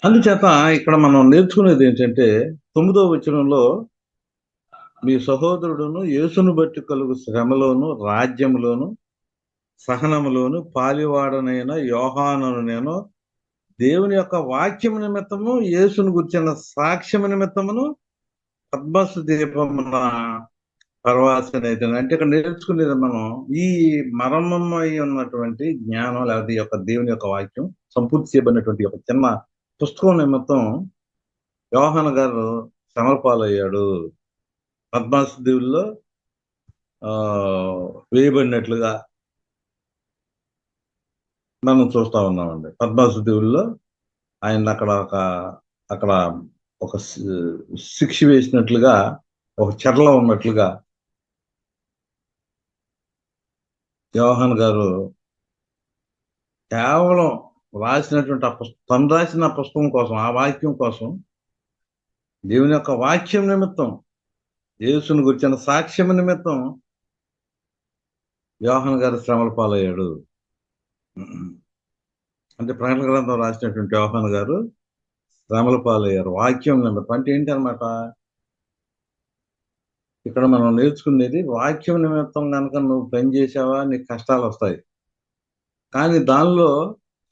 అందుచేత ఇక్కడ మనం నేర్చుకునేది ఏంటంటే, 9వ వచనంలో మీ సహోదరుడును యేసును బట్టి కలుగు శ్రమలోను, రాజ్యములోను, సహనములోను పాలివాడనైన యోహానును నేను దేవుని యొక్క వాక్యము నిమిత్తము, యేసును గూర్చిన సాక్ష్యము నిమిత్తమును పద్మస్తు దీపమున పరవాసనైతేను. అంటే ఇక్కడ నేర్చుకునేది మనం ఈ మర్మమై ఉన్నటువంటి జ్ఞానం లేకపోతే ఈ యొక్క దేవుని యొక్క వాక్యం సంపూర్తి చేయబడినటువంటి ఒక చిన్న పుస్తకం నిమిత్తం యోహాను గారు శ్రమల పాలయ్యాడు. పద్మాసు దీవుల్లో వేయబడినట్లుగా మనం చూస్తా ఉన్నామండి. పద్మాసు దీవుల్లో ఆయన అక్కడ ఒక శిక్ష వేసినట్లుగా, ఒక చెరలో ఉన్నట్లుగా యోహాను గారు కేవలం రాసినటువంటి తను రాసిన పుస్తకం కోసం, ఆ వాక్యం కోసం, దేవుని యొక్క వాక్యం నిమిత్తం, యేసుని గురించిన సాక్ష్యం నిమిత్తం యోహాను గారు శ్రమల పాలయ్యాడు. అంటే ప్రకటన గ్రంథం రాసినటువంటి యోహాను గారు శ్రమల పాలయ్యారు వాక్యం నిమిత్తం. అంటే ఏంటనమాట, ఇక్కడ మనం నేర్చుకునేది వాక్యం నిమిత్తం కనుక నువ్వు పని చేసావా నీకు కష్టాలు వస్తాయి. కానీ దానిలో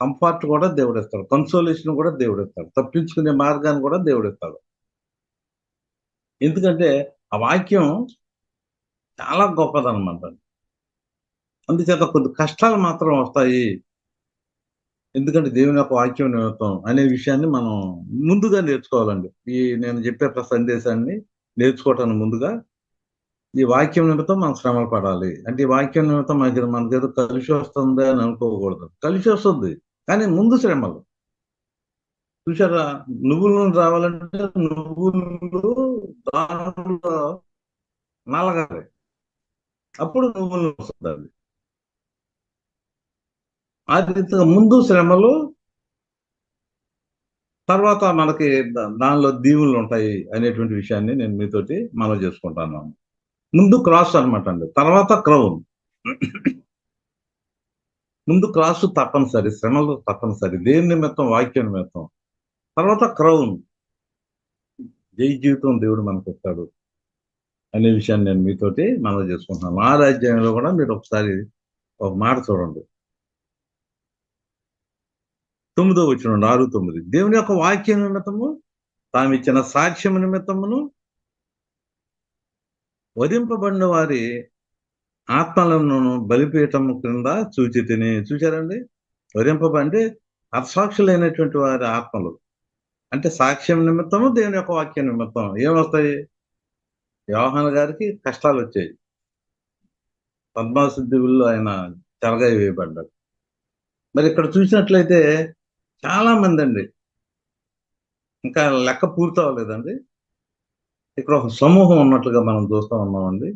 కంఫర్ట్ కూడా దేవుడిస్తాడు, కన్సోలేషన్ కూడా దేవుడిస్తాడు, తప్పించుకునే మార్గాన్ని కూడా దేవుడిస్తాడు. ఎందుకంటే ఆ వాక్యం చాలా గొప్పదనమాట. అందుచేత కొద్ది కష్టాలు మాత్రం వస్తాయి. ఎందుకంటే దేవుని యొక్క వాక్యం నిమిత్తం అనే విషయాన్ని మనం ముందుగా నేర్చుకోవాలండి. నేను చెప్పే సందేశాన్ని నేర్చుకోవటానికి ముందుగా ఈ వాక్యం నిమిత్తం మనం శ్రమలు పడాలి. అంటే ఈ వాక్యం నిమిత్తం మనకేదో కలిసి వస్తుంది అని అనుకోకూడదు. కలిసి వస్తుంది, కానీ ముందు శ్రమలు. చూసారా, నువ్వుల నూనె రావాలంటే నువ్వులు దాంట్లో నలగాలి, అప్పుడు నువ్వుల నూనె వస్తుంది. అది ఆ రీతిగా ముందు శ్రమలు, తర్వాత మనకి దానిలో దీవులు ఉంటాయి అనేటువంటి విషయాన్ని నేను మీతోటి మనవి చేసుకుంటాను. ముందు క్రాస్ అనమాట అండి, తర్వాత క్రౌన్. ముందు క్రాస్ తప్పనిసరి, శ్రమలు తప్పనిసరి, దేని నిమిత్తం, వాక్యం నిమిత్తం. తర్వాత క్రౌన్, జై జీవితం దేవుడు మనకి ఇస్తాడు అనే విషయాన్ని నేను మీతోటి మనవి చేసుకుంటున్నాను. 6వ అధ్యాయంలో కూడా మీరు ఒకసారి ఒక మాట చూడండి. 9వ వచనం, 6, 9. దేవుని యొక్క వాక్యం నిమిత్తము తామిచ్చిన సాక్ష్యం నిమిత్తమును వధింపబడిన వారి ఆత్మలను బలిపీఠం క్రింద చూచితిని. చూశారండి, అంటే హతసాక్షులైనటువంటి వారి ఆత్మలు. అంటే సాక్ష్యం నిమిత్తము, దేవుని యొక్క వాక్యం నిమిత్తం ఏమొస్తాయి? యోహాను గారికి కష్టాలు వచ్చాయి. పద్మాసు దీవుల్లో ఆయన చెరగా వేయబడ్డాడు. మరి ఇక్కడ చూసినట్లయితే చాలా మంది అండి, ఇంకా లెక్క పూర్తి అవ్వలేదండి. ఇక్కడ ఒక సమూహం ఉన్నట్లుగా మనం చూస్తా ఉన్నామండి.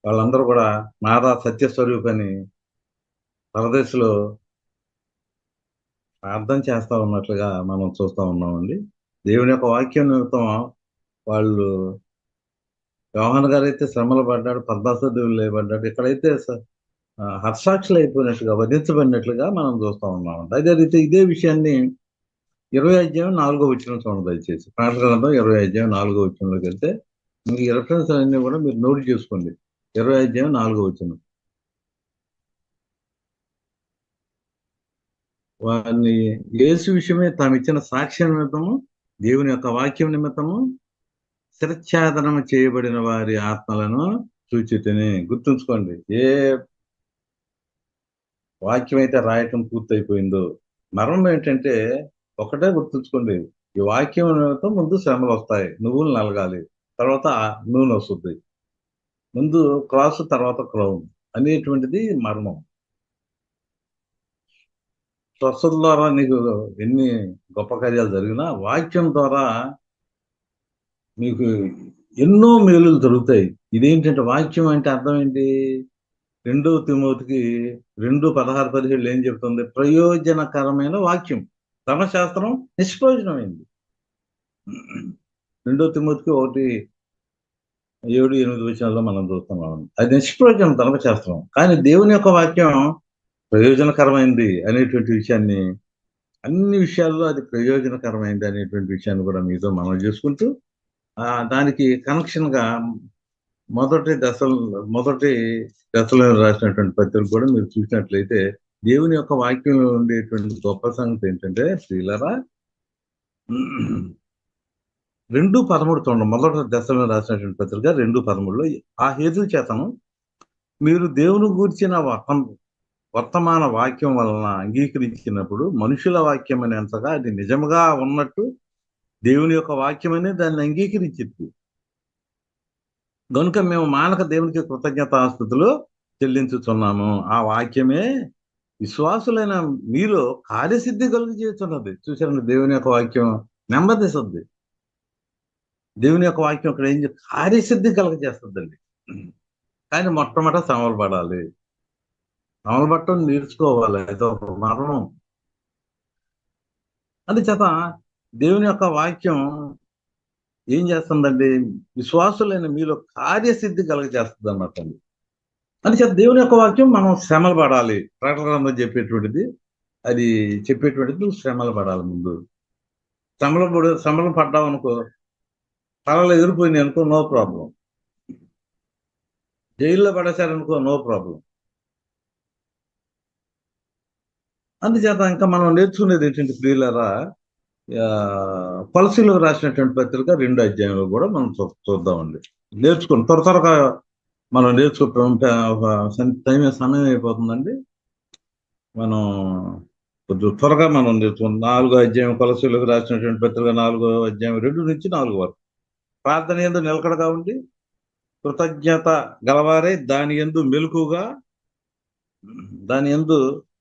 వాళ్ళందరూ కూడా నాదా సత్యస్వరూపని పరదేశంలో ప్రార్థన చేస్తా ఉన్నట్లుగా మనం చూస్తా ఉన్నామండి. దేవుని యొక్క వాక్యం నిమిత్తం వాళ్ళు, యోహాను గారైతే శ్రమలు పడ్డాడు, పద్మాసు దేవుళ్ళు వేయబడ్డాడు. ఇక్కడైతే హర్షాక్షులు అయిపోయినట్లుగా, వధించబడినట్లుగా మనం చూస్తా ఉన్నామండి. అదే రీతి ఇదే విషయాన్ని 20వ అధ్యాయం 4వ వచనం చూడండి దయచేసి. ప్రకటన గ్రంథం 20వ అధ్యాయం 4వ వచనంలోకి వెళ్తే ఈ రిఫరెన్స్ అన్ని కూడా మీరు నోట్ చేసుకోండి. 20వ అధ్యాయం 4వ వచనం. వారిని యేసు విషయమే తామిచ్చిన సాక్ష్యం నిమిత్తము, దేవుని యొక్క వాక్యం నిమిత్తము శిరచ్ఛేదనం చేయబడిన వారి ఆత్మలను చూచితిని. గుర్తుంచుకోండి, ఏ వాక్యం అయితే రాయటం పూర్తయిపోయిందో, మర్మం ఏంటంటే ఒకటే గుర్తుంచుకోండి, ఈ వాక్యం నిమిత్తం ముందు శ్రమలు వస్తాయి, నువ్వులు నలగాలి, తర్వాత నూనె వస్తుంది. ముందు క్రాస్, తర్వాత క్రౌన్ అనేటువంటిది మర్మం. స్వస్థత ద్వారా నీకు ఎన్ని గొప్ప కార్యాలు జరిగినా వాక్యం ద్వారా మీకు ఎన్నో మేలులు జరుగుతాయి. ఇదేంటంటే వాక్యం అంటే అర్థం ఏంటి? 2 తిమోతికి 2:16, 17 ఏం చెప్తుంది? ప్రయోజనకరమైన వాక్యం. ధర్మశాస్త్రం నిష్ప్రయోజనమైంది. 2 తిమోతికి 1:7, 8 విషయాల్లో మనం చూస్తున్నాం. అది నిష్ప్రయోజనం ధర్మశాస్త్రం, కానీ దేవుని యొక్క వాక్యం ప్రయోజనకరమైంది అనేటువంటి విషయాన్ని అన్ని విషయాల్లో అది ప్రయోజనకరమైంది అనేటువంటి విషయాన్ని కూడా మీతో మనం చేసుకుంటూ దానికి కనెక్షన్గా మొదటి దశలో రాసినటువంటి పత్రిక కూడా మీరు చూసినట్లయితే దేవుని యొక్క వాక్యంలో ఉండేటువంటి గొప్ప సంగతి ఏంటంటే ప్రియులరా 2:13 చూడండి. మొదటి దశలో రాసినటువంటి పత్రిక 2:13లో ఆ హేతు చేతను మీరు దేవుని గూర్చిన వర్తమాన వాక్యం వలన అంగీకరించినప్పుడు మనుషుల వాక్యం అనేంతగా అది నిజముగా ఉన్నట్టు దేవుని యొక్క వాక్యం అనే దాన్ని అంగీకరించింది. గనుక మేము మానక దేవునికి కృతజ్ఞతాస్తుతులు చెల్లించుతున్నాము. ఆ వాక్యమే విశ్వాసులైన మీలో కార్యసిద్ధి కలుగు చేస్తున్నది. చూసారండి, దేవుని యొక్క వాక్యం నెమ్మదిస్తుంది. దేవుని యొక్క వాక్యం అక్కడ ఏం కార్యసిద్ధి కలగజేస్తుందండి. కానీ మొట్టమొదట శ్రమలు పడాలి. శ్రమలు పట్టడం నేర్చుకోవాలి. అది ఒక మరణం. అందుచేత దేవుని యొక్క వాక్యం ఏం చేస్తుందండి, విశ్వాసులైన మీలో కార్యసిద్ధి కలగజేస్తుంది అన్నమాట. అందుచేత దేవుని యొక్క వాక్యం మనం శ్రమలు పడాలి. ప్రకటన గ్రంథం చెప్పేటువంటిది, అది చెప్పేటువంటిది శ్రమలు పడాలి. ముందు శ్రమలు పడ్డాం అనుకో, తలలో ఎగిరిపోయింది అనుకో, నో ప్రాబ్లం. జైల్లో పడేశారనుకో, నో ప్రాబ్లం. అందుచేత ఇంకా మనం నేర్చుకునేది ఏంటంటే ప్రియులారా, కొలసీలకు రాసినటువంటి పత్రిక 2వ అధ్యాయంలో కూడా మనం చూద్దామండి. నేర్చుకుని త్వరగా మనం నేర్చుకుంటాం. సమయం అయిపోతుందండి. మనం కొంచెం త్వరగా మనం నేర్చుకుంటాం. 4వ అధ్యాయం కొలసీలకు రాసినటువంటి పత్రిక 4వ అధ్యాయం 2 నుంచి 4 వరకు. ప్రార్థన యందు నిలకడగా ఉండి కృతజ్ఞత గలవారే దాని యందు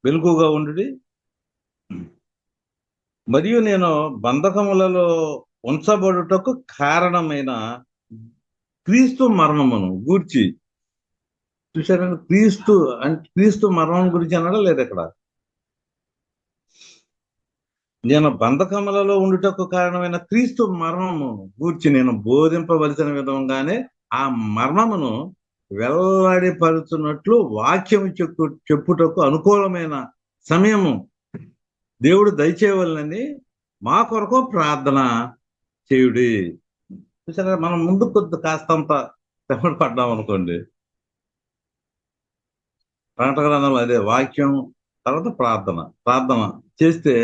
మెలకుగా ఉండి, మరియు నేను బంధకములలో ఉంచబడుటకు కారణమైన క్రీస్తు మరణమును గూర్చి. చూసారండి, క్రీస్తు మరణం గురించి అన్నాడా లేదా ఇక్కడ? నేను బంధకములలో ఉండుటకు కారణమైన క్రీస్తు మరణమును గూర్చి నేను బోధింపవలసిన విధంగానే ఆ మర్మమును వెల్లడిపరుచున్నట్లు వాక్యము చెప్పుటకు అనుకూలమైన సమయము దేవుడు దయచేయవలనని మా కొరకు ప్రార్థన చేయుడి. చూసారా, మనం ముందు కాస్తంత శ్రమ పడ్డాం అనుకోండి. ప్రకటన గ్రంథంలో అదే వాక్యం, తర్వాత ప్రార్థన చేస్తే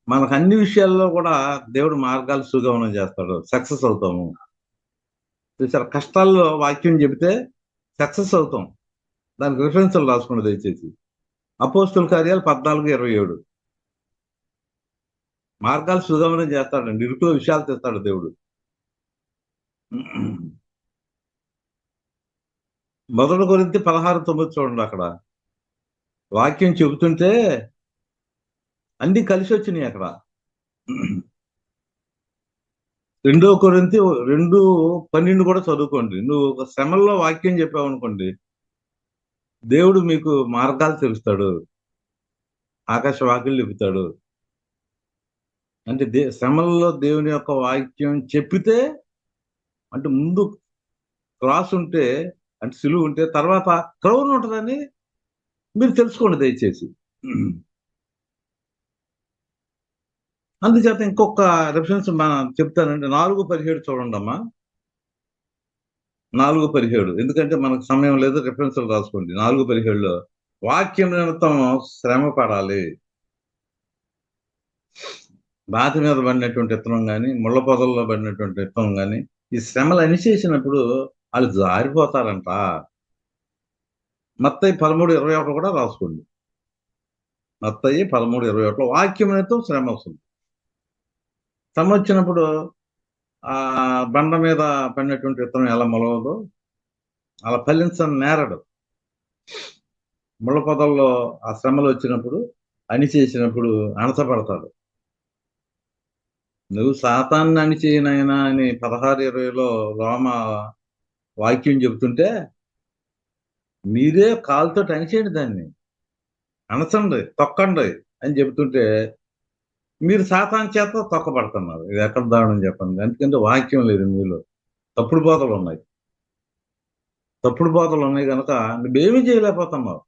మనకు అన్ని విషయాల్లో కూడా దేవుడు మార్గాలు సుగమనం చేస్తాడు, సక్సెస్ అవుతాము. చూసారా, కష్టాల్లో వాక్యం చెబితే సక్సెస్ అవుతాం. దానికి రిఫరెన్స్లు రాసుకోండి దయచేసి. అపోస్తుల కార్యాలు 14:27. మార్గాలు సుగమనం చేస్తాడండి, ఇరుకుల విషయాలు తెస్తాడు దేవుడు. మొదటి కొరింథీ 16:9 చూడండి. అక్కడ వాక్యం చెబుతుంటే అన్ని కలిసి వచ్చినాయి అక్కడ. 2 కొరింథీ 2:12 కూడా చదువుకోండి. నువ్వు ఒక శ్రమల్లో వాక్యం చెప్పావు అనుకోండి, దేవుడు మీకు మార్గాలు తెలుస్తాడు, ఆకాశ వాక్యం చెబుతాడు. అంటే శ్రమల్లో దేవుని యొక్క వాక్యం చెప్పితే, అంటే ముందు క్రాస్ ఉంటే, అంటే సిలువ ఉంటే తర్వాత క్రౌన్ ఉంటుందని మీరు తెలుసుకోండి దయచేసి. అందుచేత ఇంకొక రెఫరెన్స్ చెప్తానండి. 4:17 చూడండి అమ్మా. 4:17, ఎందుకంటే మనకు సమయం లేదు, రెఫరెన్స్లు రాసుకోండి. 4:17లో వాక్యం నిమిత్తం శ్రమ పడాలి. బాతి మీద పడినటువంటి విత్తనం కానీ, ముళ్ళ పొదల్లో పడినటువంటి విత్తనం కానీ, ఈ శ్రమలు అణిచేసినప్పుడు వాళ్ళు జారిపోతారంట. మత్తయి 13:21 కూడా రాసుకోండి. మత్తయి 13:21 వాక్యం నిమిత్తం శ్రమ వస్తుంది. శ్రమ వచ్చినప్పుడు ఆ బండ మీద పడినటువంటి విత్తనం ఎలా మొలవదో అలా ఫలించని నేరడు. ముళ్ళ పొదల్లో ఆ శ్రమలు వచ్చినప్పుడు, అణిచేసినప్పుడు అణచబడతాడు. నువ్వు సాతాన్ని అణిచేయనైనా అని 16:20లో రోమ వాక్యం చెబుతుంటే, మీరే కాలుతో అణిచేయండి, దాన్ని అణచండి, తొక్కండి అని చెబుతుంటే మీరు సాతాను చేత తొక్కబడుతున్నారు. ఇది ఎక్కడ దారుణం చెప్పండి. ఎందుకంటే వాక్యం లేదు మీలో. తప్పుడు బోధలు ఉన్నాయి కనుక నువ్వేమీ చేయలేకపోతున్నావు.